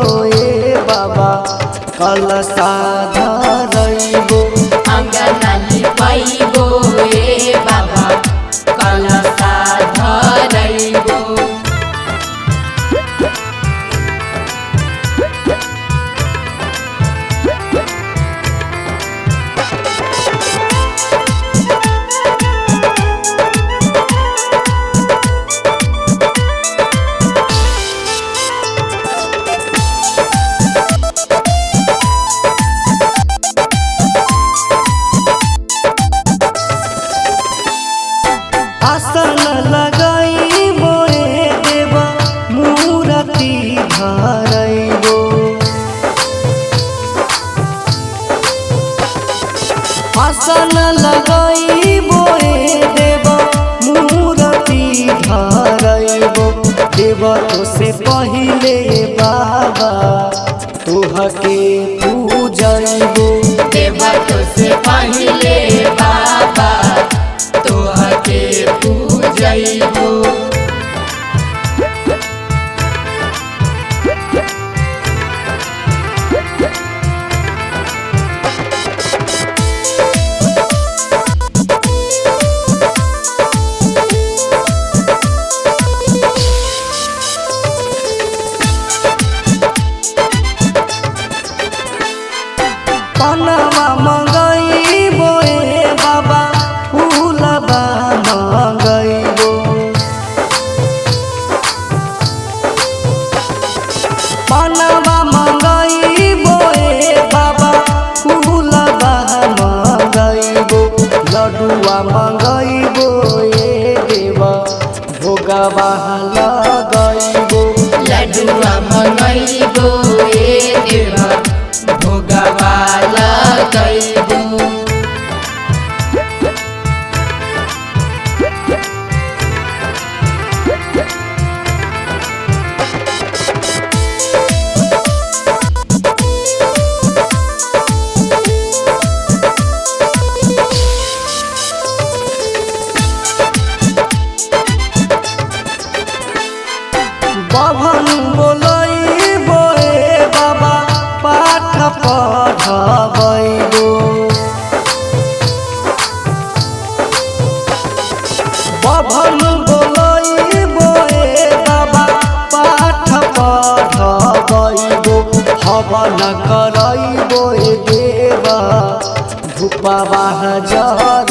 ए बाबा कलशा धरैबो अंगना लिपाइबो ए बाबा कलशा धरैबो। आसन लगाइबो ए देवा मूर्ति धरैबो आसन लगाइबो ए देवा मूर्ति धरैबो देवा तो से पहिले बाबा तोहके पूजैबो देवा तो से पहिले बाबा तोहके पूजैबो। पनवा मंगैबो ए बाबा फूलबा मंगैबो पनवा मंगैबो ए बाबा फूलबा मंगैबो लड्डुआ मंगैबो ए देवा भोगवा लगैबो लड्डुआ मंगैबो ए देवा भोगवा लगैबो। बभन बोलैबो ए बाबा पाठ पढ़बैबो बभन बोलैबो ए बाबा पाठ पढ़बैबो हवन करैबो ए देवा धूपवा जरैबो